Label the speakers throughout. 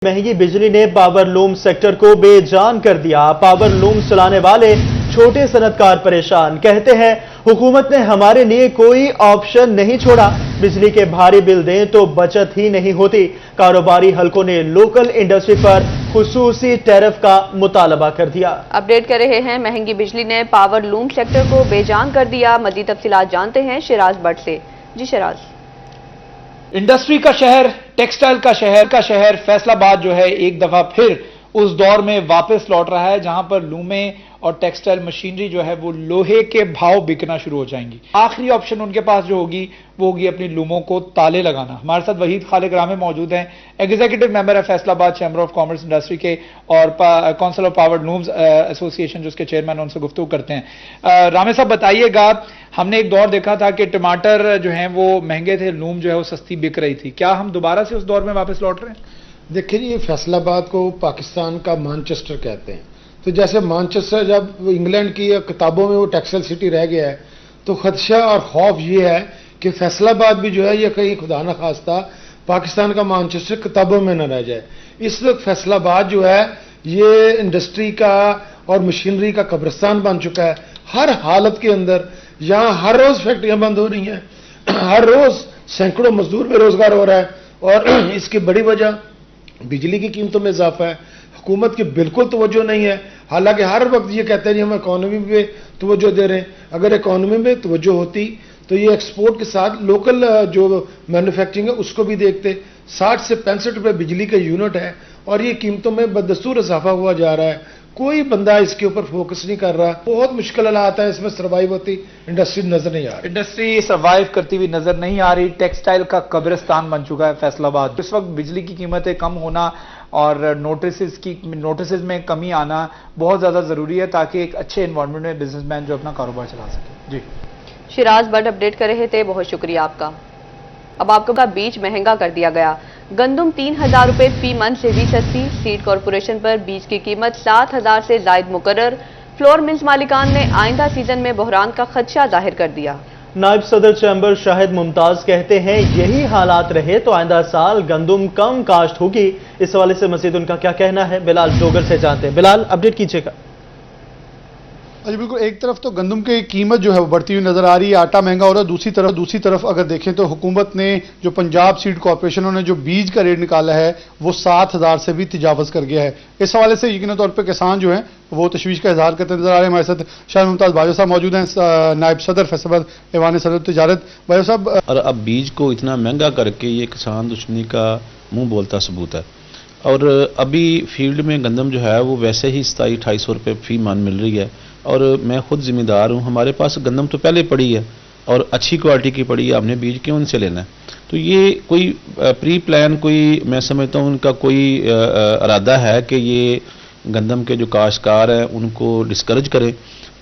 Speaker 1: महंगी बिजली ने पावर लूम सेक्टर को बेजान कर दिया। पावर लूम चलाने वाले छोटे सनतकार परेशान, कहते हैं हुकूमत ने हमारे लिए कोई ऑप्शन नहीं छोड़ा। बिजली के भारी बिल दें तो बचत ही नहीं होती। कारोबारी हलकों ने लोकल इंडस्ट्री पर खुसूसी टैरिफ का मुतालबा कर दिया।
Speaker 2: अपडेट कर रहे हैं, महंगी बिजली ने पावर लूम सेक्टर को बेजान कर दिया। मजीद तफसीलात जानते हैं शिराज भट्ट से। जी शिराज।
Speaker 3: इंडस्ट्री का शहर, टेक्सटाइल का शहर फैसलाबाद जो है एक दफा फिर उस दौर में वापस लौट रहा है जहां पर लूमें और टेक्सटाइल मशीनरी जो है वो लोहे के भाव बिकना शुरू हो जाएंगी। आखिरी ऑप्शन उनके पास जो होगी वो होगी अपनी लूमों को ताले लगाना। हमारे साथ वहीद खालिक रामे मौजूद हैं, एग्जीक्यूटिव मेंबर है Faisalabad chamber of commerce industry के और council of power looms association जिसके चेयरमैन, उनसे गुफ्तगू करते हैं। रामे साहब बताइएगा, हमने एक दौर देखा था कि टमाटर जो हैं वो महंगे थे, लूम जो है वो सस्ती बिक रही थी। क्या हम दोबारा से उस दौर में वापस लौट रहे हैं?
Speaker 4: देखिए, ये फैसलाबाद को पाकिस्तान का मानचेस्टर कहते हैं। तो जैसे मानचेस्टर जब इंग्लैंड की किताबों में वो टेक्सटाइल सिटी रह गया है, तो खदशा और खौफ ये है कि फैसलाबाद भी जो है ये कहीं खुदा न खास्ता पाकिस्तान का मानचेस्टर किताबों में न रह जाए। इस वक्त फैसलाबाद जो है ये इंडस्ट्री का और मशीनरी का कब्रिस्तान बन चुका है। हर हालत के अंदर यहाँ हर रोज फैक्ट्रियां बंद हो रही हैं, हर रोज सैकड़ों मजदूर बेरोजगार हो रहा है और इसकी बड़ी वजह बिजली की कीमतों में इजाफा है। हुकूमत की बिल्कुल तवज्जो नहीं है, हालांकि हर वक्त ये कहते हैं कि हम इकॉनमी पे तवज्जो दे रहे हैं। अगर इकॉनमी में तवज्जो होती तो ये एक्सपोर्ट के साथ लोकल जो मैन्युफैक्चरिंग है उसको भी देखते। 60 से 65 रुपए बिजली का यूनिट है और ये कीमतों में बदस्तूर इजाफा हुआ जा रहा है। कोई बंदा इसके ऊपर फोकस नहीं कर रहा। बहुत मुश्किल हालात है, इसमें सर्वाइव होती इंडस्ट्री नजर नहीं आ रही।
Speaker 3: इंडस्ट्री सर्वाइव करती हुई नजर नहीं आ रही। टेक्सटाइल का कब्रिस्तान बन चुका है फैसलाबाद। इस वक्त बिजली की कीमतें कम होना और नोटिस में कमी आना बहुत ज्यादा जरूरी है ताकि एक अच्छे एनवायरनमेंट में बिजनेसमैन जो अपना कारोबार चला सके। जी
Speaker 2: शिराज भट्ट अपडेट कर रहे थे, बहुत शुक्रिया आपका। अब आपको का बीज महंगा कर दिया गया। गंदुम 3000 रुपए फी मन से भी सस्ती। सीड कॉरपोरेशन पर बीज की कीमत 7000 से जायद मुकर्रर। फ्लोर मिल्स मालिकान ने आइंदा सीजन में बहरान का खदशा जाहिर कर दिया।
Speaker 1: नायब सदर चैम्बर शाहिद मुमताज कहते हैं यही हालात रहे तो आइंदा साल गंदुम कम काश्त होगी। इस हवाले से मजीद उनका क्या कहना है, बिलाल डोगर से जानते हैं। बिलाल, अपडेट कीजिएगा।
Speaker 5: जी बिल्कुल, एक तरफ तो गंदम की कीमत जो है वो बढ़ती हुई नजर आ रही है, आटा महंगा हो रहा है। दूसरी तरफ अगर देखें तो हुकूमत ने जो पंजाब सीड कॉरपोरेशन ने जो बीज का रेट निकाला है वो 7000 से भी तजावज़ कर गया है। इस हवाले से यकीनी तौर पर किसान जो है वो तशवीश का इजहार करते नजर आ रहे हैं। हमारे साथ शाहिद मुमताज भाई साहब मौजूद हैं, नायब सदर फैसलाबाद ऐवान सदर तजारत। भाई साहब,
Speaker 6: और अब बीज को इतना महंगा करके ये किसान दुश्मनी का मुंह बोलता सबूत है। और अभी फील्ड में गंदम जो है वो वैसे ही 27-28 रुपये फी मन मिल रही है और मैं खुद जिम्मेदार हूँ। हमारे पास गंदम तो पहले पड़ी है और अच्छी क्वालिटी की पड़ी है, हमने बीज क्यों उनसे लेना है? तो ये कोई प्री प्लान, कोई मैं समझता हूँ उनका कोई इरादा है कि ये गंदम के जो काश्तकार हैं उनको डिस्करेज करें।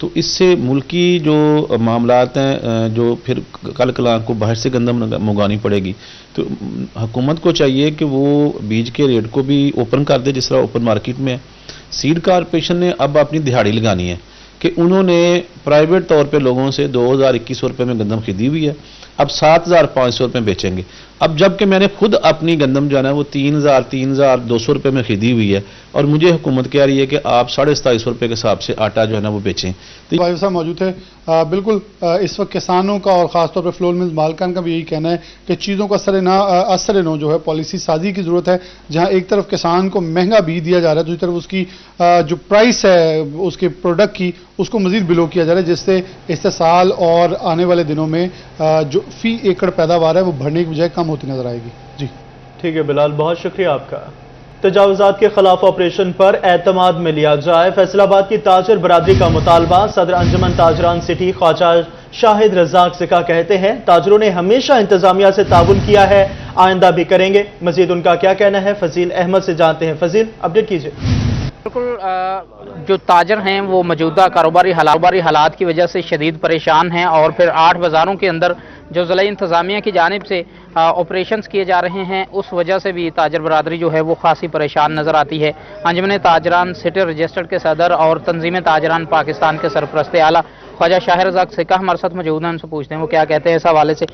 Speaker 6: तो इससे मुल्की जो मामलात हैं जो फिर कल कलां को बाहर से गंदम मंगानी पड़ेगी। तो हुकूमत को चाहिए कि वो बीज के रेट को भी ओपन कर दे जिस तरह ओपन मार्केट में है। सीड कॉरपोरेशन ने अब अपनी दिहाड़ी लगानी है कि उन्होंने प्राइवेट तौर पे लोगों से 2021 रुपये में गंदम खरीदी हुई है, अब 7500 रुपये बेचेंगे। अब जबकि मैंने खुद अपनी गंदम जो है ना वो 3200 रुपये में खरीदी हुई है और मुझे हुकूमत कह रही है कि आप 2750 रुपये के हिसाब से आटा जो है ना वो बेचें।
Speaker 5: तो भाई साहब मौजूद है। बिल्कुल, इस वक्त किसानों का और ख़ासतौर पर फ्लोर मिल्स मालिकान का भी यही कहना है कि चीज़ों का असर नो जो है पॉलिसी साजी की ज़रूरत है। जहाँ एक तरफ किसान को महंगा बीज दिया जा रहा है, दूसरी तरफ उसकी जो प्राइस है उसके प्रोडक्ट की उसको मज़ीद बिलो किया जा रहा है, जिससे इस साल और आने वाले दिनों में जो फी एकड़ पैदावार है वो बढ़ने की बजाय कम होती नजर आएगी। जी
Speaker 1: ठीक है बिलाल, बहुत शुक्रिया आपका। तजावुजात के खिलाफ ऑपरेशन पर एतमाद में लिया जाए, फैसलाबाद की ताजर बरादरी का मुतालबा। सदर अंजुमन ताजरान सिटी ख्वाजा शाहिद रज़ाक सिका कहते हैं ताजरों ने हमेशा इंतजामिया से ताउन किया है, आइंदा भी करेंगे। मजीद उनका क्या कहना है, फजील अहमद से जानते हैं। फजील, अपडेट कीजिए।
Speaker 7: बिल्कुल, जो ताजर हैं वो मौजूदा कारोबारी हालात की वजह से शदीद परेशान हैं और फिर 8 बाज़ारों के अंदर जो ज़िला इंतज़ामिया की जानिब से ऑपरेशंस किए जा रहे हैं उस वजह से भी ताजर बरादरी जो है वो खासी परेशान नज़र आती है। अंजुमन ताजरान सिटी रजिस्टर्ड के सदर और तंजीम ताजरान पाकिस्तान के सरपरस्त आला ख्वाजा शाहिद रज़ाक सिक्का हमारे साथ मौजूद हैं, उनसे पूछते हैं वो क्या कहते हैं इस हवाले से।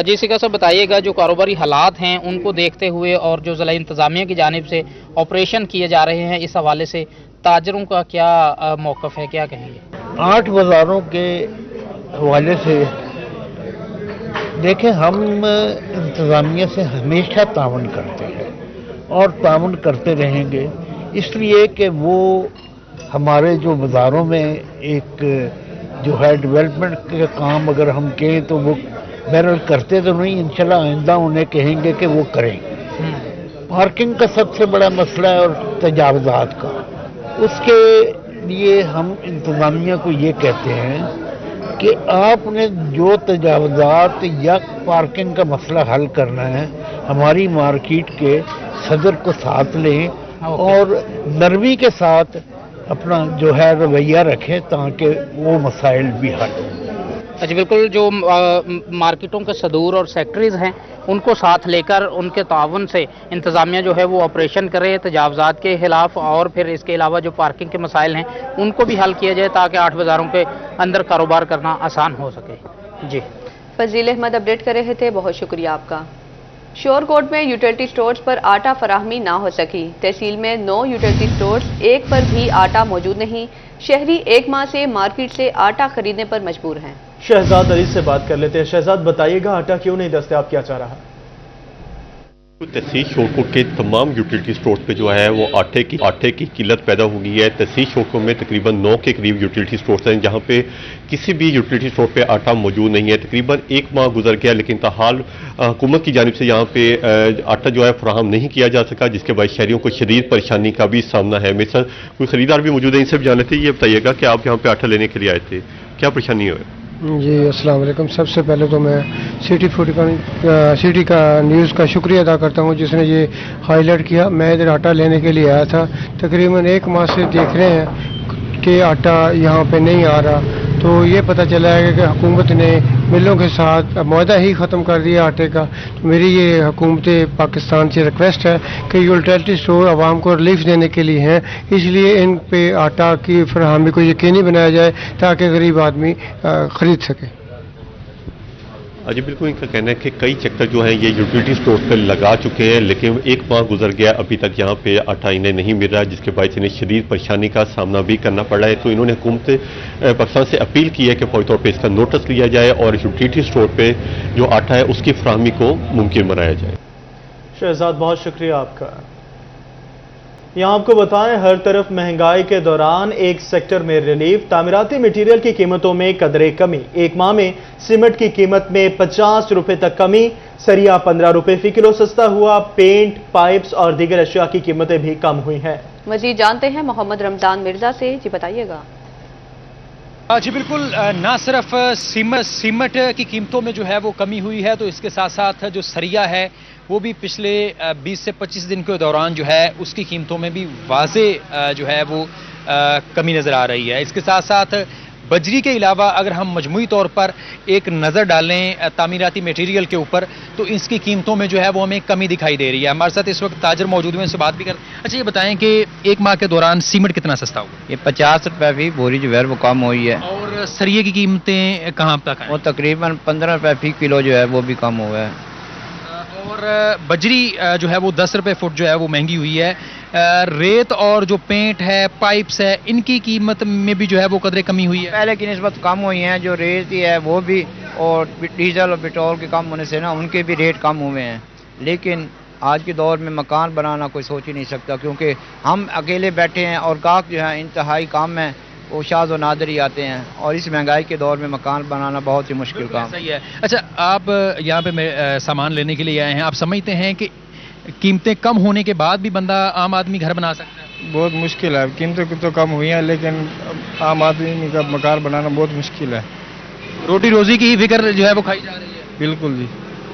Speaker 7: जी सिक्का साहब बताइएगा, जो कारोबारी हालात हैं उनको देखते हुए और जो ज़िला इंतज़ामिया की जानिब से ऑपरेशन किए जा रहे हैं, इस हवाले से ताजरों का क्या मौक़िफ़ है, क्या कहेंगे?
Speaker 8: 8 बाज़ारों के हवाले से देखें, हम इंतज़ामिया से हमेशा तावन करते हैं और तावन करते रहेंगे, इसलिए कि वो हमारे जो बाज़ारों में एक जो है डेवलपमेंट के काम अगर हम कहें तो वो बहरहाल करते तो नहीं, इंशाल्लाह आइंदा उन्हें कहेंगे कि वो करें। पार्किंग का सबसे बड़ा मसला है और तजावज़ात का, उसके लिए हम इंतज़ामिया को ये कहते हैं कि आपने जो तजावज़ात या पार्किंग का मसला हल करना है, हमारी मार्केट के सदर को साथ लें और नरमी के साथ अपना जो है रवैया रखें ताकि वो मसाइल भी हल हों।
Speaker 7: अच्छा बिल्कुल, जो मार्केटों के सदूर और सेक्टरीज हैं उनको साथ लेकर उनके ताउन से इंतज़ामिया जो है वो ऑपरेशन करे तजावज़ात के खिलाफ, और फिर इसके अलावा जो पार्किंग के मसाइल हैं उनको भी हल किया जाए ताकि 8 बाज़ारों के अंदर कारोबार करना आसान हो सके। जी
Speaker 2: फजील अहमद अपडेट कर रहे थे, बहुत शुक्रिया आपका। शोरकोट में यूटिलिटी स्टोर्स पर आटा फराहमी ना हो सकी। तहसील में 9 यूटिलिटी स्टोर्स, एक पर भी आटा मौजूद नहीं। शहरी 1 माह से मार्केट से आटा खरीदने पर मजबूर हैं।
Speaker 1: शहजाद अली से बात कर लेते हैं। शहजाद बताइएगा, आटा क्यों नहीं दस्तयाब किया जा रहा?
Speaker 9: तहसील शोरकोट के तमाम यूटिलिटी स्टोर्स पे जो है वो आटे की किल्लत पैदा हो गई है। तहसील शोरकोट में तकरीबन 9 के करीब यूटिलिटी स्टोर्स हैं जहां पे किसी भी यूटिलिटी स्टोर पे आटा मौजूद नहीं है। तकरीबन 1 माह गुजर गया, लेकिन ताहाल हुकूमत की जानिब से यहाँ पे आटा जो है फराहम नहीं किया जा सका, जिसके बाद शहरियों को शदीद परेशानी का भी सामना है। मेरे साथ कोई खरीदार भी मौजूद है, इनसे भी जान लेते हैं। ये बताइएगा कि आप यहाँ पे आटा लेने के लिए आए थे, क्या परेशानी है?
Speaker 10: जी अस्सलाम वालेकुम। सबसे पहले तो मैं सिटी का न्यूज़ का शुक्रिया अदा करता हूँ जिसने ये हाईलाइट किया। मैं इधर आटा लेने के लिए आया था, तकरीबन 1 माह से देख रहे हैं कि आटा यहाँ पे नहीं आ रहा, तो ये पता चला है कि हुकूमत ने मिलों के साथ मुआहदा ही ख़त्म कर दिया आटे का। तो मेरी ये हुकूमत पाकिस्तान से रिक्वेस्ट है कि यूटिलिटी स्टोर आवाम को रिलीफ देने के लिए हैं, इसलिए इन पे आटा की फराहमी को यकीनी बनाया जाए ताकि गरीब आदमी ख़रीद सके।
Speaker 9: जी बिल्कुल, इनका कहना है कि कई चक्कर जो हैं ये यूटिलिटी स्टोर पर लगा चुके हैं, लेकिन 1 माह गुजर गया, अभी तक यहाँ पे आटा इन्हें नहीं मिल रहा, जिसके बायस इन्हें शदीद परेशानी का सामना भी करना पड़ रहा है। तो इन्होंने हुकूमत पाकिस्तान से अपील की है कि फौरी तौर पर इसका नोटिस लिया जाए और यूटिलिटी स्टोर पर जो आटा है उसकी फराहमी को मुमकिन बनाया जाए।
Speaker 1: शहजाद बहुत शुक्रिया आपका। यहाँ आपको बताएं, हर तरफ महंगाई के दौरान एक सेक्टर में रिलीफ। तामीराती मटीरियल की कीमतों में कदरे कमी। 1 माह में सीमेंट की कीमत में 50 रुपए तक कमी। सरिया 15 रुपए फी किलो सस्ता हुआ। पेंट, पाइप्स और दीगर अशिया की कीमतें भी कम हुई हैं।
Speaker 2: मजीद जानते हैं मोहम्मद रमजान मिर्जा से। जी बताइएगा।
Speaker 3: जी बिल्कुल, ना सिर्फ सीमेंट की कीमतों में जो है वो कमी हुई है, तो इसके साथ साथ जो सरिया है वो भी पिछले 20 से 25 दिन के दौरान जो है उसकी कीमतों में भी वाज़े जो है वो कमी नज़र आ रही है। इसके साथ साथ बजरी के अलावा अगर हम मजमूई तौर पर एक नज़र डालें तामीराती मटेरियल के ऊपर, तो इसकी कीमतों में जो है वो हमें कमी दिखाई दे रही है। हमारे साथ इस वक्त ताजर मौजूद हैं, उनसे बात भी कर। अच्छा ये बताएं कि 1 माह के दौरान सीमेंट कितना सस्ता हुआ?
Speaker 11: ये 50 रुपए फी बोरी जो है वो कम हुई है।
Speaker 3: और सरिये की कीमतें कहाँ तक हैं?
Speaker 11: वो तकरीबन 15 रुपए फी किलो जो है वो भी कम हुआ है।
Speaker 3: और बजरी जो है वो 10 रुपए फुट जो है वो महंगी हुई है। रेत और जो पेंट है, पाइप्स है, इनकी कीमत में भी जो है वो कदरे कमी हुई है।
Speaker 11: पहले की निस्बत कम हुई हैं, जो रेत ही है वो भी, और डीजल और पेट्रोल के कम होने से ना उनके भी रेट कम हुए हैं। लेकिन आज के दौर में मकान बनाना कोई सोच ही नहीं सकता, क्योंकि हम अकेले बैठे हैं और गाहक जो है इंतहाई काम है, वो शाज़ और नादर ही आते हैं, और इस महंगाई के दौर में मकान बनाना बहुत ही मुश्किल काम
Speaker 3: सही है। अच्छा, आप यहाँ पे सामान लेने के लिए आए हैं, आप समझते हैं कि कीमतें कम होने के बाद भी बंदा आम आदमी घर बना सकता है?
Speaker 10: बहुत मुश्किल है। कीमतें तो कम हुई हैं लेकिन आम आदमी का मकान बनाना बहुत मुश्किल है।
Speaker 3: रोटी रोजी की ही फिक्र जो है वो खाई जा रही है।
Speaker 10: बिल्कुल जी,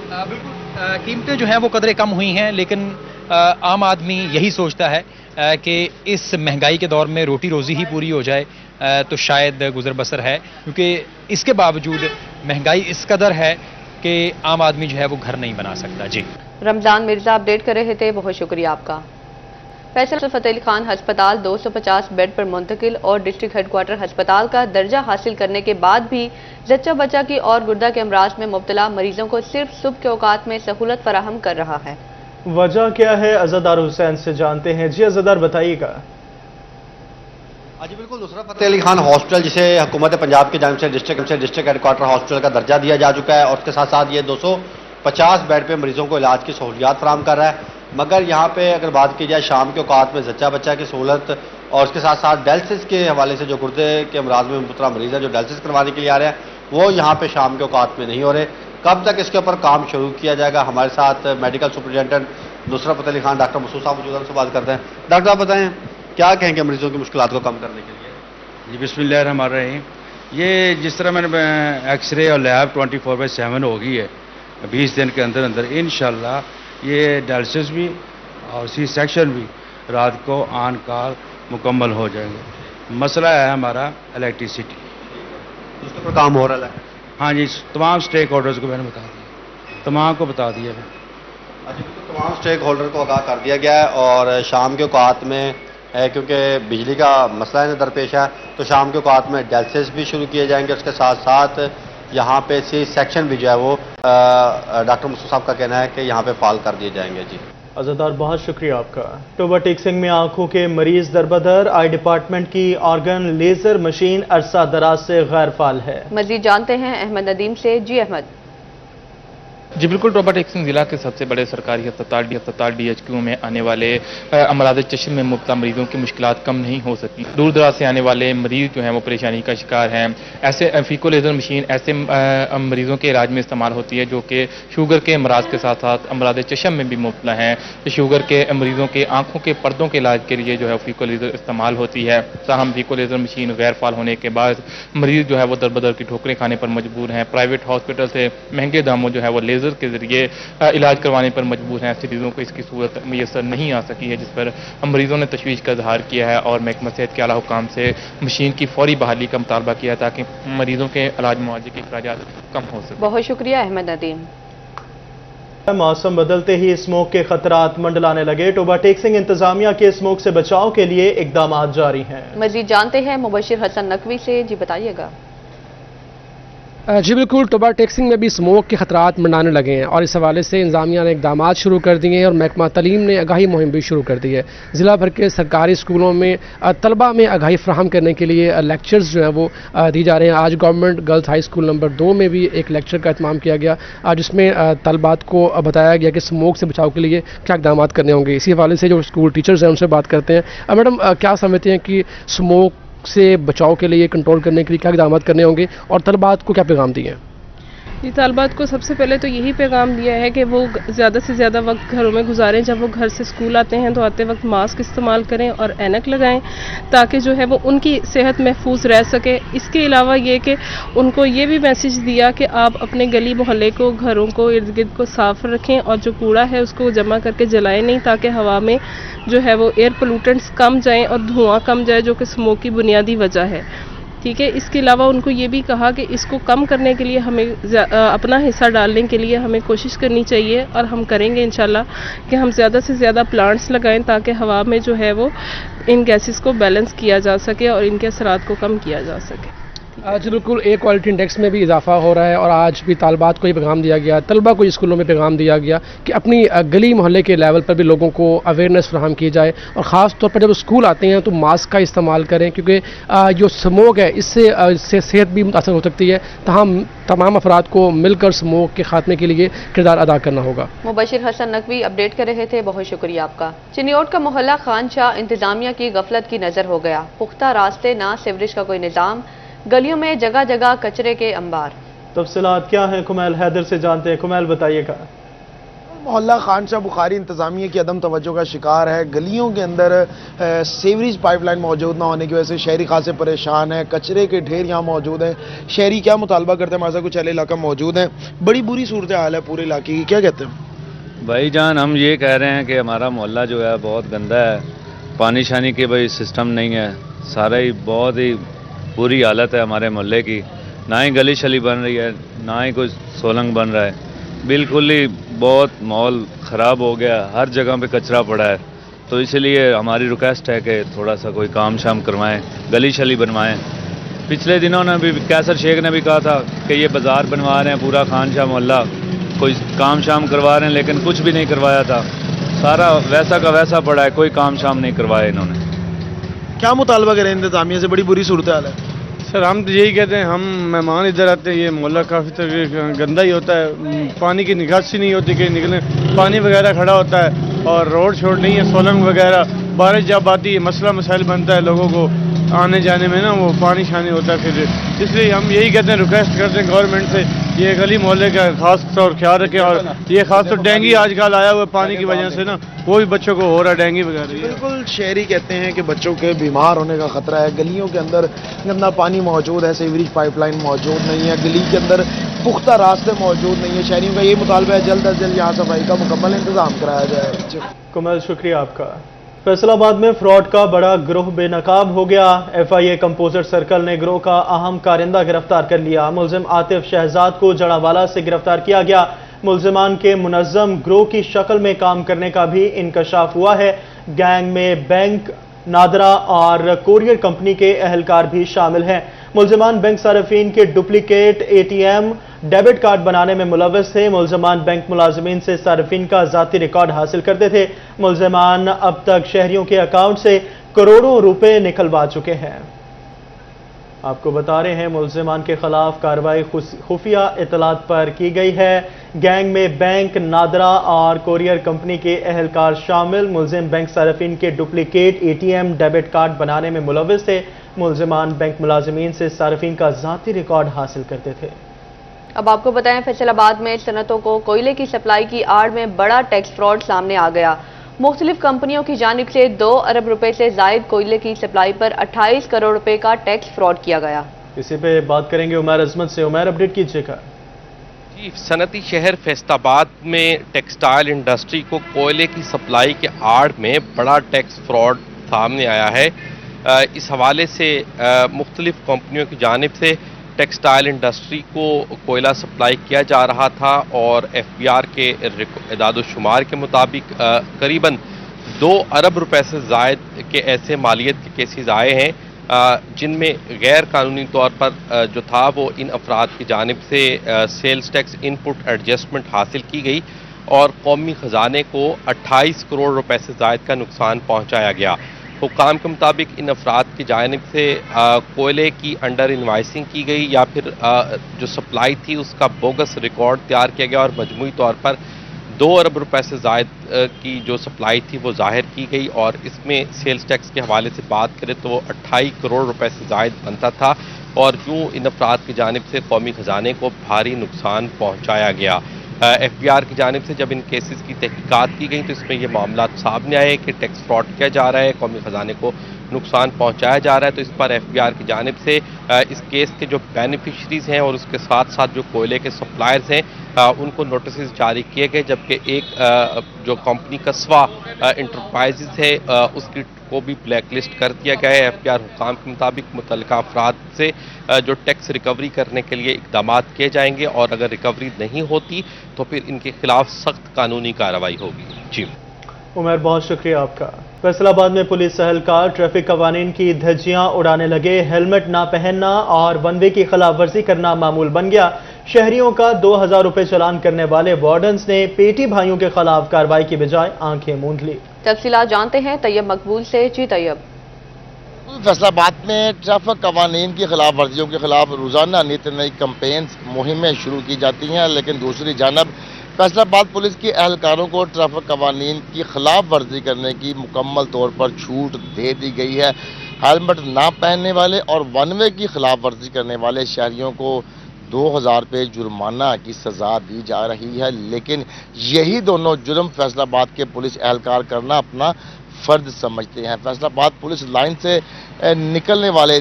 Speaker 3: बिल्कुल। कीमतें जो हैं वो कदरे कम हुई हैं, लेकिन आम आदमी यही सोचता है कि इस महंगाई के दौर में रोटी रोजी ही पूरी हो जाए तो शायद गुजर बसर है, क्योंकि इसके बावजूद महंगाई इस कदर है कि आम आदमी जो है वो घर नहीं बना सकता। जी
Speaker 2: रमजान मिर्जा अपडेट कर रहे थे, बहुत शुक्रिया आपका। फैसल फतेह अली खान हस्पताल 250 बेड पर मुंतकिल और डिस्ट्रिक्ट हेडक्वार्टर हस्पताल का दर्जा हासिल करने के बाद भी जच्चा बच्चा की और गुर्दा के अमराज में मुब्तला मरीजों को सिर्फ सुबह के औकात में सहूलत फराहम कर रहा है।
Speaker 1: वजह क्या है, अज़रदार हुसैन से जानते हैं। जी अज़रदार बताइएगा।
Speaker 12: जी बिल्कुल, नुसरत फतेह अली खान हॉस्पिटल जिसे हुकूमत पंजाब की जानिब से डिस्ट्रिक्ट हेडक्वार्टर हॉस्पिटल का दर्जा दिया जा चुका है और उसके साथ साथ ये 250 बेड पे मरीजों को इलाज की सहूलियात फराहम कर रहा है। मगर यहाँ पे अगर बात की जाए शाम के औकात में जच्चा बच्चा की सहूलत और उसके साथ साथ डायलिसिस के हवाले से जो गुर्दे के अमराज में मुबतला मरीज हैं जो डायलिसिस करवाने के लिए आ रहे हैं वो यहाँ पे शाम के औकात में नहीं हो रहे। कब तक इसके ऊपर काम शुरू किया जाएगा, हमारे साथ medical superintendent Nusrat Fateh Ali Khan doctor Masood साहब मौजूद हैं, उनसे बात करते हैं। डॉक्टर साहब बताएं क्या कहेंगे मरीजों की मुश्किलात को कम करने के लिए।
Speaker 13: जी बिस्मिल्लाहिर्रहमानिर्रहीम। ये जिस तरह मैंने एक्सरे और लैब 24/7 हो गई है 20 दिन के अंदर अंदर, इंशाल्लाह ये डायलिसिस भी और सी सेक्शन भी रात को आन कार मुकम्मल हो जाएंगे। मसला है हमारा इलेक्ट्रिसिटी,
Speaker 12: उसके ऊपर काम हो रहा है।
Speaker 13: हाँ जी, तमाम स्टेक होल्डर्स को मैंने बता दिया, तमाम को बता दिया है।
Speaker 12: तमाम स्टेक होल्डर को आगाह कर दिया गया है और शाम के औकात में क्योंकि बिजली का मसला है दरपेश है तो शाम के औकात में डायलिसिस भी शुरू किए जाएंगे। उसके साथ साथ यहाँ पे सी सेक्शन भी जो है वो डॉक्टर मसूद साहब का कहना है कि यहाँ पे फाल कर दिए जाएंगे। जी
Speaker 1: अज़रदार बहुत शुक्रिया आपका। टोबा टेक्सिंग में आंखों के मरीज दरबदर, आई डिपार्टमेंट की ऑर्गन लेजर मशीन अरसा दराज से गैर फाल है।
Speaker 2: मजीद जानते हैं अहमद नदीम से। जी अहमद।
Speaker 14: जी बिल्कुल, टोबा टेक्सिंग जिला के सबसे बड़े सरकारी अस्पताल DHQ में आने वाले अमराज चश्म में मुब्तला मरीजों की मुश्किलात कम नहीं हो सकी। दूर दराज से आने वाले मरीज जो हैं वो परेशानी का शिकार हैं। ऐसे फीको लेजर मशीन ऐसे मरीजों के इलाज में इस्तेमाल होती है जो कि शुगर के अमराज के साथ साथ अमराज चश्म में भी मुब्तला हैं। शुगर के मरीजों के आंखों के पर्दों के इलाज के लिए जो है फीको लेजर इस्तेमाल होती है। ताहम फीको लेजर मशीन गैर फाल होने के बाद मरीज जो है वो दरबदर की ठोकरें खाने पर मजबूर हैं। प्राइवेट हॉस्पिटल से महंगे दामों जो है वो लेजर के जरिए इलाज करवाने पर मजबूर हैं। ऐसे मरीजों को इसकी सूरत मैसर नहीं आ सकी है, जिस पर मरीजों ने तशवीश का इजहार किया है और महकमा सेहत के आला हुकाम से मशीन की फौरी बहाली का मुतालबा किया ताकि मरीजों के इलाज मुआवजे के अखराजात कम हो सके।
Speaker 2: बहुत शुक्रिया अहमद नदीम।
Speaker 1: मौसम बदलते ही स्मोक के खतरात मंडलाने लगे। टोबा टेक्सिंग इंतजामिया के स्मोक से बचाव के लिए इकदाम जारी हैं।
Speaker 2: मजीद जानते हैं मुबशिर हसन नकवी से। जी बताइएगा।
Speaker 15: जी बिल्कुल, टोबा टेक्सिंग में भी स्मोक के खतरात मंडाने लगे हैं और इस हवाले से इंतजामिया ने इकदाम शुरू कर दिए हैं और महकमा तालीम ने आगाही मुहिम भी शुरू कर दी है। ज़िला भर के सरकारी स्कूलों में तलबा में आगाही फ्राहम करने के लिए लेक्चर्स जो हैं वो दी जा रहे हैं। आज government girls high school number 2 में भी एक लेक्चर का इत्माम किया गया जिसमें तलबात को बताया गया कि स्मोक से बचाव के लिए क्या इकदाम करने होंगे। इसी हवाले से जो स्कूल टीचर्स हैं उनसे बात करते हैं। मैडम, क्या समझते हैं कि स्मोक से बचाव के लिए, कंट्रोल करने के लिए क्या इकदाम करने होंगे और तलबात को क्या पैगाम दिए हैं?
Speaker 16: जी, तालबात को सबसे पहले तो यही पैगाम दिया है कि वो ज़्यादा से ज़्यादा वक्त घरों में गुजारें। जब वो घर से स्कूल आते हैं तो आते वक्त मास्क इस्तेमाल करें और ऐनक लगाएं ताकि जो है वो उनकी सेहत महफूज रह सके। इसके अलावा ये कि उनको ये भी मैसेज दिया कि आप अपने गली मोहल्ले को, घरों को, इर्द गिर्द को साफ़ रखें और जो कूड़ा है उसको जमा करके जलाएं नहीं ताकि हवा में जो है वो एयर पोल्यूटेंट्स कम जाएँ और धुआँ कम जाए जो कि स्मोक की बुनियादी वजह है। ठीक है। इसके अलावा उनको ये भी कहा कि इसको कम करने के लिए हमें अपना हिस्सा डालने के लिए हमें कोशिश करनी चाहिए और हम करेंगे इंशाल्लाह कि हम ज़्यादा से ज़्यादा प्लांट्स लगाएं ताकि हवा में जो है वो इन गैसेस को बैलेंस किया जा सके और इनके असरात को कम किया जा सके।
Speaker 15: आज बिल्कुल एयर क्वालिटी इंडेक्स में भी इजाफा हो रहा है और आज भी तालबात को ये पैगाम दिया गया, तलबा को स्कूलों में पैगाम दिया गया कि अपनी गली मोहल्ले के लेवल पर भी लोगों को अवेयरनेस फराहम की जाए और ख़ास तौर पर जब स्कूल आते हैं तो मास्क का इस्तेमाल करें क्योंकि जो स्मोक है इससे सेहत भी मुतासर हो सकती है। तमाम अफराद को मिलकर स्मोक के खात्मे के लिए किरदार अदा करना होगा।
Speaker 2: मुबशिर हसन नकवी अपडेट कर रहे थे, बहुत शुक्रिया आपका। चिन्योट का मोहल्ला खान शाह इंतजामिया की गफलत की नज़र हो गया। पुख्ता रास्ते, ना सीवरेज का कोई निज़ाम, गलियों में जगह जगह कचरे के अंबार।
Speaker 1: तफसीलात क्या हैं कुमैल हैदर से जानते हैं। कुमैल बताइएगा।
Speaker 17: मोहल्ला खान शाह बुखारी इंतजामिया की अदम तवज्जो का शिकार है। गलियों के अंदर सीवरेज पाइपलाइन मौजूद ना होने की वजह से शहरी खासे परेशान है। कचरे के ढेर यहाँ मौजूद हैं। शहरी क्या मुतालबा करते हैं, हमारे साथ कुछ अहले इलाका मौजूद हैं। बड़ी बुरी सूरत हाल है पूरे इलाके की, क्या कहते हैं?
Speaker 18: भाई जान, हम ये कह रहे हैं कि हमारा मोहल्ला जो है बहुत गंदा है। पानी शानी के भाई सिस्टम नहीं है, सारा ही बहुत ही बुरी हालत है हमारे मोहल्ले की। ना ही गली शली बन रही है, ना ही कोई सोलंग बन रहा है। बिल्कुल ही बहुत माहौल ख़राब हो गया, हर जगह पे कचरा पड़ा है। تو اس لیے ہماری ریکویسٹ ہے کہ تھوڑا سا کوئی کام شام کروائیں, گلی شلی بنوائیں. پچھلے دنوں نے بھی کیسر شیخ نے بھی کہا تھا کہ یہ بازار بنوا رہے ہیں پورا خان شاہ محلہ, کوئی کام شام کروا رہے ہیں, لیکن کچھ بھی نہیں کروایا تھا. سارا ویسا کا ویسا پڑا ہے, کوئی کام شام نہیں کروایا انہوں نے.
Speaker 17: کیا مطالبہ کریں انتظامیہ سے؟ بڑی بری صورتحال ہے.
Speaker 19: سر ہم تو یہی کہتے ہیں, ہم مہمان ادھر آتے ہیں, یہ محلہ کافی گندا ہی ہوتا ہے, پانی کی نکاسی نہیں ہوتی, کہ نکلیں پانی وغیرہ کھڑا ہوتا ہے, اور روڈ شوڈ نہیں ہے, سولنگ وغیرہ, بارش جب آتی ہے مسئلہ مسائل بنتا ہے لوگوں کو آنے جانے میں نا, وہ پانی شانی ہوتا ہے. پھر اس لیے ہم یہی کہتے ہیں, ریکویسٹ کرتے ہیں گورنمنٹ سے, یہ گلی محلے کا خاص طور خیال رکھیں. اور یہ خاص طور ڈینگی آج کل آیا ہوا ہے پانی کی وجہ سے نا, وہ بھی بچوں کو ہو رہا ہے ڈینگی وغیرہ.
Speaker 17: بالکل شہری کہتے ہیں کہ بچوں کے بیمار ہونے کا خطرہ ہے. گلیوں کے اندر گندا پانی موجود ہے, سیوریج پائپ لائن موجود نہیں ہے, گلی کے اندر پختہ راستے موجود نہیں ہے. شہریوں کا یہ مطالبہ ہے جلد از جلد یہاں صفائی کا مکمل انتظام کرایا جائے.
Speaker 1: کمل شکریہ آپ کا. فیصل آباد میں فراڈ کا بڑا گروہ بے نقاب ہو گیا. F I A composite circle نے گروہ کا اہم کارندہ گرفتار کر لیا. ملزم عاطف شہزاد کو جڑاوالا سے گرفتار کیا گیا. ملزمان کے منظم گروہ کی شکل میں کام کرنے کا بھی انکشاف ہوا ہے. گینگ میں بینک, نادرا اور کوریئر کمپنی کے اہلکار بھی شامل ہیں. ملزمان بینک صارفین کے duplicate A T M debit card بنانے میں ملوث تھے. ملزمان بینک ملازمین سے صارفین کا ذاتی ریکارڈ حاصل کرتے تھے. ملزمان اب تک شہریوں کے اکاؤنٹ سے کروڑوں روپے نکلوا چکے ہیں. آپ کو بتا رہے ہیں ملزمان کے خلاف کارروائی خفیہ اطلاعات پر کی گئی ہے. گینگ میں بینک, نادرا اور کوریئر کمپنی کے اہلکار شامل. ملزم بینک صارفین کے duplicate A T M debit card بنانے میں ملوث تھے. ملزمان بینک ملازمین سے صارفین کا ذاتی ریکارڈ حاصل کرتے تھے.
Speaker 2: اب آپ کو بتائیں فیصل آباد میں صنعتوں کو کوئلے کی سپلائی کی آڑ میں بڑا ٹیکس فراڈ سامنے آ گیا. مختلف کمپنیوں کی جانب سے 2 ارب روپے سے زائد کوئلے کی سپلائی پر 28 کروڑ روپے کا ٹیکس فراڈ کیا گیا.
Speaker 1: اسی پہ بات کریں گے عمیر عظمت سے. عمیر اپڈیٹ کیجیے گا.
Speaker 20: صنعتی شہر فیصل آباد میں ٹیکسٹائل انڈسٹری کو کوئلے کی سپلائی کے آڑ میں بڑا ٹیکس فراڈ سامنے آیا ہے. اس حوالے سے مختلف کمپنیوں کی جانب سے ٹیکسٹائل انڈسٹری کو کوئلہ سپلائی کیا جا رہا تھا, اور ایف بی آر کے اعداد و شمار کے مطابق قریباً 2 ارب روپے سے زائد کے ایسے مالیت کے کیسز آئے ہیں جن میں غیر قانونی طور پر جو تھا وہ ان افراد کی جانب سے سیلز ٹیکس ان پٹ ایڈجسٹمنٹ حاصل کی گئی, اور قومی خزانے کو 28 کروڑ روپے سے زائد کا نقصان پہنچایا گیا. حکام کے مطابق ان افراد کی جانب سے کوئلے کی انڈر انوائسنگ کی گئی, یا پھر جو سپلائی تھی اس کا بوگس ریکارڈ تیار کیا گیا, اور مجموعی طور پر 2 ارب روپے سے زائد کی جو سپلائی تھی وہ ظاہر کی گئی, اور اس میں سیلز ٹیکس کے حوالے سے بات کریں تو وہ 28 کروڑ روپے سے زائد بنتا تھا, اور یوں ان افراد کی جانب سے قومی خزانے کو بھاری نقصان پہنچایا گیا. ایف بی آر کی جانب سے جب ان کیسز کی تحقیقات کی گئی تو اس میں یہ معاملات سامنے آئے کہ ٹیکس فراڈ کیا جا رہا ہے, قومی خزانے کو نقصان پہنچایا جا رہا ہے. تو اس پر ایف بی آر کی جانب سے اس کیس کے جو بینیفیشریز ہیں اور اس کے ساتھ ساتھ جو کوئلے کے سپلائرز ہیں ان کو نوٹسز جاری کیے گئے, جبکہ ایک جو کمپنی کسوا انٹرپرائزز ہے اس کی کو بھی بلیک لسٹ کر دیا گیا ہے. ایف بی آر حکام کے مطابق متعلقہ افراد سے جو ٹیکس ریکوری کرنے کے لیے اقدامات کیے جائیں گے, اور اگر ریکوری نہیں ہوتی تو پھر ان کے خلاف سخت قانونی کارروائی ہوگی. جی
Speaker 1: عمر, بہت شکریہ آپ کا. فیصل آباد میں پولیس اہلکار ٹریفک قوانین کی دھجیاں اڑانے لگے. ہیلمٹ نہ پہننا اور ون وے کی خلاف ورزی کرنا معمول بن گیا. شہریوں کا 2000 روپے چلان کرنے والے وارڈنز نے پیٹی بھائیوں کے خلاف کارروائی کی بجائے آنکھیں موند لی.
Speaker 2: تفصیلات جانتے ہیں طیب مقبول سے. جی طیب.
Speaker 21: فیصل آباد میں ٹریفک قوانین کی خلاف ورزیوں کے خلاف روزانہ نئی نئی کمپینز مہمیں شروع کی جاتی ہیں, لیکن دوسری جانب فیصل آباد پولیس کے اہلکاروں کو ٹریفک قوانین کی خلاف ورزی کرنے کی مکمل طور پر چھوٹ دے دی گئی ہے. ہیلمٹ نہ پہننے والے اور ون وے کی خلاف ورزی کرنے والے شہریوں کو 2000 روپے جرمانہ کی سزا دی جا رہی ہے, لیکن یہی دونوں جرم فیصل آباد کے پولیس اہلکار کرنا اپنا فرض سمجھتے ہیں. فیصل آباد پولیس لائن سے نکلنے والے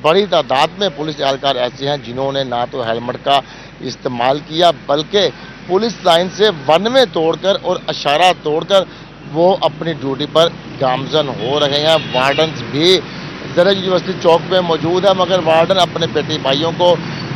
Speaker 21: بڑی تعداد میں پولیس اہلکار ایسے ہیں جنہوں نے نہ تو ہیلمٹ کا استعمال کیا بلکہ پولیس لائن سے ون وے توڑ کر اور اشارہ توڑ کر وہ اپنی ڈیوٹی پر گامزن ہو رہے ہیں. وارڈنز بھی زرعی یونیورسٹی چوک پہ موجود ہے, مگر وارڈن اپنے پیٹی بھائیوں کو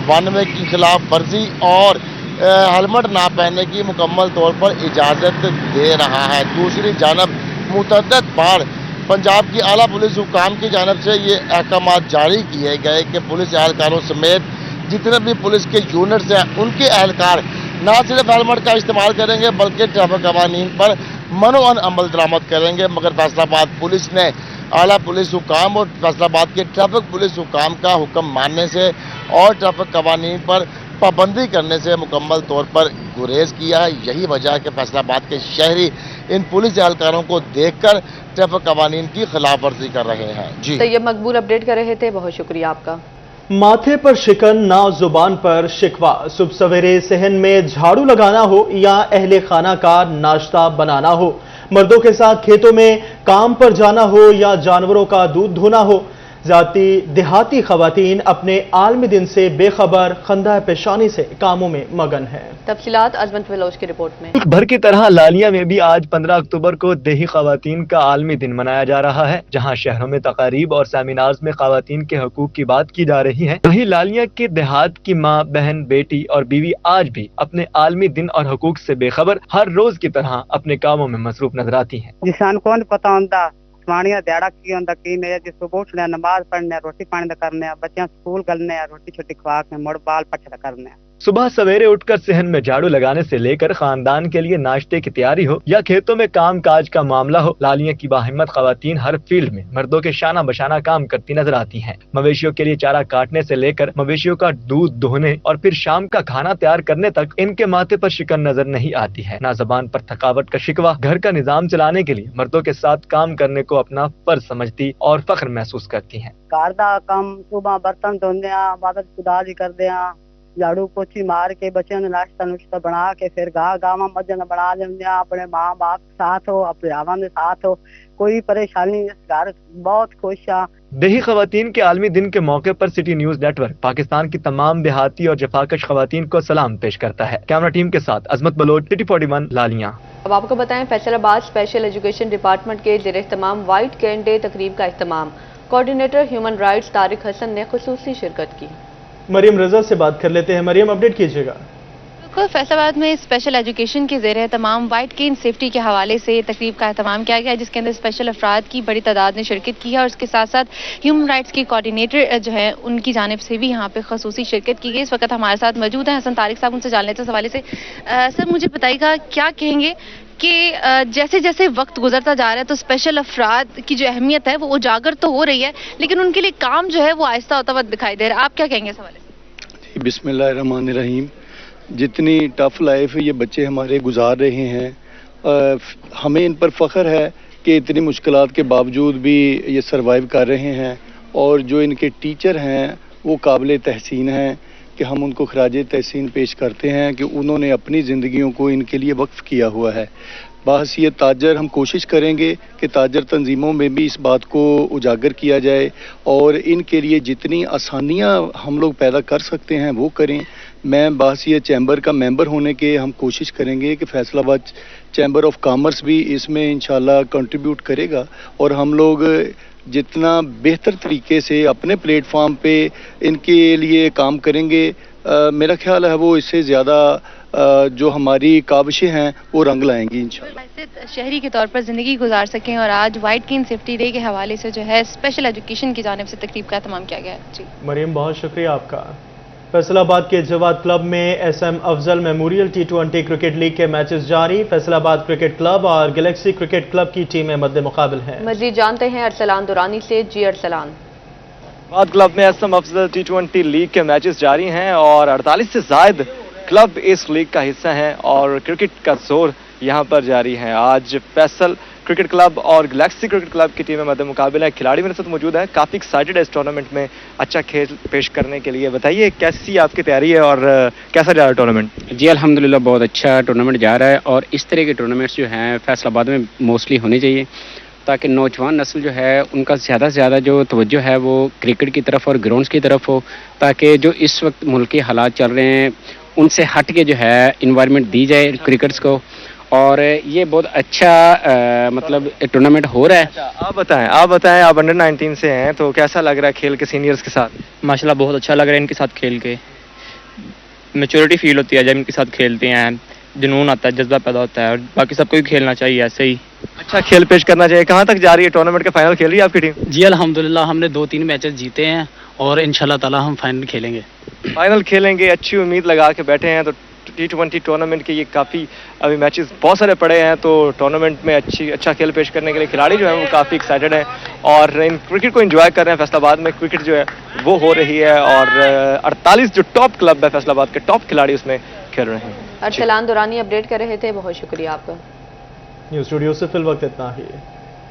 Speaker 21: ون وے کی خلاف ورزی اور ہیلمٹ نہ پہننے کی مکمل طور پر اجازت دے رہا ہے. دوسری جانب मुतअद्दिद बार पंजाब की आला पुलिस हुकाम की जानब से ये अहकामात जारी किए गए कि पुलिस एहलकारों समेत जितने भी पुलिस के यूनिट्स हैं उनके एहलकार ना सिर्फ हेलमेट का इस्तेमाल करेंगे बल्कि ट्रैफिक कवानीन पर मनोअन अमल दरामद करेंगे। मगर फैसलाबाद पुलिस ने आला पुलिस हुकाम और फैसलाबाद के ट्रैफिक पुलिस हुकाम का हुक्म मानने से और ट्रैफिक कवानीन पर पाबंदी करने से मुकम्मल तौर पर गुरेज किया है। यही वजह है कि फैसलाबाद के शहरी इन पुलिस एहलकारों को देखकर ट्रैफिक कवानीन की खिलाफ वर्जी कर रहे हैं। जी
Speaker 2: तो ये मकबूल अपडेट कर रहे थे, बहुत शुक्रिया आपका।
Speaker 1: माथे पर शिकन ना जुबान पर शिकवा, सुबह सवेरे सहन में झाड़ू लगाना हो या अहले खाना का नाश्ता बनाना हो, मर्दों के साथ खेतों में काम पर जाना हो या जानवरों का दूध धोना हो, जाती देहाती खवातीन अपने आलमी दिन से बेखबर खंदा पेशानी से कामों में मगन है।
Speaker 2: तफसीलात अजमत फिलोज की रिपोर्ट में।
Speaker 4: भर की तरह लालिया में भी आज 15 अक्टूबर को देही खवातीन का आलमी दिन मनाया जा रहा है, जहां शहरों में तकारीब और सेमिनार्स में खवातीन के हकूक की बात की जा रही है। वहीं लालिया के देहात की माँ, बहन, बेटी और बीवी आज भी अपने आलमी दिन और हकूक से बेखबर हर रोज की तरह अपने कामों में मसरूफ नजर आती है।
Speaker 22: जिसान कौन पता होता मानिया दिहाड़ा की होंदा की ने जिस सुबह उठने नमाज पढ़ने रोटी पानी करने बच्चे स्कूल गलने रोटी छोटी खवा के मुड़ बाल पट्टे करने।
Speaker 4: सुबह सवेरे उठकर सहन में झाड़ू लगाने से लेकर खानदान के लिए नाश्ते की तैयारी हो या खेतों में काम काज का मामला हो, लालिया की बाहिम्मत खवातीन हर फील्ड में मर्दों के शाना बशाना काम करती नजर आती हैं। मवेशियों के लिए चारा काटने से लेकर मवेशियों का दूध दोहने और फिर शाम का खाना तैयार करने तक इनके माथे पर शिकन नजर नहीं आती है। ना जबान पर थकावट का शिकवा, घर का निजाम चलाने के लिए मर्दों के साथ काम करने को अपना फर्ज समझती और फख्र महसूस करती है।
Speaker 22: घर का काम सुबह बर्तन धोने इबादत खुदा दी करते झाड़ू पोछी मार के बच्चों ने नाश्ता नुश्ता बना के फिर गावा मजन बना देंगे, अपने माँ बाप साथ हो अपने आवाम के साथ हो, कोई परेशानी इस घर बहुत खुश है।
Speaker 4: देही खवातीन के आलमी दिन के मौके पर सिटी न्यूज नेटवर्क पाकिस्तान की तमाम देहाती और जफाकश खवातीन को सलाम पेश करता है। कैमरा टीम के साथ अजमत बलोच, सिटी 41 लालिया।
Speaker 2: अब आपको बताएं फैसलाबाद स्पेशल एजुकेशन डिपार्टमेंट के ज़ेर इख्तिमाम व्हाइट कैन डे तकरीब का इख्तिमाम coordinator human rights Tariq Hasan ने खुसूसी शिरकत की।
Speaker 1: मरियम रजा से बात कर लेते हैं। मरियम, अपडेट कीजिएगा।
Speaker 23: फैसलाबाद में स्पेशल एजुकेशन के ज़ेर तमाम वाइट केन सेफ्टी के हवाले से तकरीब का एहतमाम किया गया, जिसके अंदर स्पेशल अफराद की बड़ी तादाद ने शिरकत की है और उसके साथ साथ ह्यूमन राइट्स के कोऑर्डिनेटर जो है उनकी जानिब से भी यहाँ पे खसूसी शिरकत की गई। इस वक्त हमारे साथ मौजूद हैं हसन तारिक साहब, उनसे जान लेते हैं इस हवाले से। सर, मुझे बताइएगा क्या कहेंगे कि जैसे जैसे वक्त गुजरता जा रहा है तो स्पेशल अफराद की जो अहमियत है वो उजागर तो हो रही है, लेकिन उनके लिए काम जो है वो आहिस्ता होता हुआ दिखाई दे रहा है, आप क्या कहेंगे इस हवाले से?
Speaker 24: बिस्मिल्लाहिर्रहमानिर्रहीम। जितनी टफ लाइफ ये बच्चे हमारे गुजार रहे हैं, हमें इन पर फ़ख्र है कि इतनी मुश्किलात के बावजूद भी ये सरवाइव कर रहे हैं और जो इनके टीचर हैं वो काबिल तहसीन हैं कि हम उनको खराज तहसीन पेश करते हैं कि उन्होंने अपनी ज़िंदगियों को इनके लिए वक्फ किया हुआ है। बाहसीयत ताजर हम कोशिश करेंगे कि ताजर तंजीमों में भी इस बात को उजागर किया जाए और इनके लिए जितनी आसानियां हम लोग पैदा कर सकते हैं वो करें। मैं बाहसीयत चैम्बर का मेंबर होने के हम कोशिश करेंगे कि फैसलाबाद चैम्बर ऑफ कॉमर्स भी इसमें इंशाल्लाह कंट्रीब्यूट करेगा और हम लोग जितना बेहतर तरीके से अपने प्लेटफॉर्म पे इनके लिए काम करेंगे, मेरा ख्याल है वो इससे ज़्यादा जो हमारी काविशें हैं वो रंग लाएंगी इंशाल्लाह।
Speaker 23: शहरी के तौर पर ज़िंदगी गुजार सकें और आज वाइट केन सेफ्टी डे के हवाले से जो है स्पेशल एजुकेशन की जानिब से तकरीब का एहतमाम किया गया है। जी
Speaker 1: मरियम, बहुत शुक्रिया आपका। फैसलाबाद के जवाद क्लब में SM Afzal memorial T20 cricket league के मैचेस जारी। फैसलाबाद क्रिकेट क्लब और गैलेक्सी क्रिकेट क्लब की टीमें मद्दे मुकाबिल हैं।
Speaker 2: मजीद जानते हैं अरसलान दुरानी से। जी अरसलान।
Speaker 4: जवाद क्लब में एसएम अफजल T20 लीग के मैचेस जारी हैं और 48 से ज़ायद क्लब इस लीग का हिस्सा हैं और क्रिकेट का जोर यहाँ पर जारी है। आज फैसल क्रिकेट क्लब और गैलेक्सी क्रिकेट क्लब की टीमें मद्दे मुकाबले हैं। खिलाड़ी मेरे साथ मौजूद है, काफ़ी एक्साइटेड है इस टूर्नामेंट में अच्छा खेल पेश करने के लिए। बताइए कैसी आपकी तैयारी है और कैसा जा रहा है टूर्नामेंट?
Speaker 25: जी अल्हम्दुलिल्लाह बहुत अच्छा टूर्नामेंट जा रहा है और इस तरह के टूर्नामेंट्स जो हैं फैसलाबाद में मोस्टली होने चाहिए ताकि नौजवान नस्ल जो है उनका ज़्यादा से ज़्यादा जो तवज्जो है वो क्रिकेट की तरफ और ग्राउंड्स की तरफ हो, ताकि जो इस वक्त मुल्क के हालात चल रहे हैं उनसे हट के जो है इन्वायरमेंट दी जाए क्रिकेटर्स को और ये बहुत अच्छा मतलब टूर्नामेंट हो रहा है।
Speaker 4: अच्छा, आप बताएं आप अंडर 19 से हैं तो कैसा लग रहा है खेल के सीनियर्स के साथ?
Speaker 14: माशाल्लाह बहुत अच्छा लग रहा है इनके साथ खेल के, मैच्योरिटी फील होती है जब इनके साथ खेलते हैं, जुनून आता है, जज्बा पैदा होता है और बाकी सबको भी खेलना चाहिए ऐसे ही।
Speaker 4: अच्छा खेल पेश करना चाहिए। कहाँ तक जा रही है टूर्नामेंट के फाइनल खेल रही है आपकी टीम?
Speaker 5: जी अल्हम्दुलिल्लाह हमने 2-3 मैचेस जीते हैं और इंशाल्लाह ताला हम फाइनल खेलेंगे।
Speaker 4: फाइनल खेलेंगे, अच्छी उम्मीद लगा के बैठे हैं। तो T20 टूर्नामेंट के ये काफ़ी अभी मैचेस बहुत सारे पड़े हैं, तो टूर्नामेंट में अच्छा खेल पेश करने के लिए खिलाड़ी जो हैं वो काफ़ी एक्साइटेड हैं और इन क्रिकेट को एंजॉय कर रहे हैं। फैसलाबाद में क्रिकेट जो है वो हो रही है और 48 जो टॉप क्लब है फैसलाबाद के टॉप खिलाड़ी उसमें खेल रहे हैं।
Speaker 2: अरसलान दुरानी अपडेट कर रहे थे, बहुत शुक्रिया आपका।
Speaker 1: न्यूज़ स्टूडियो से फिल वक्त इतना ही।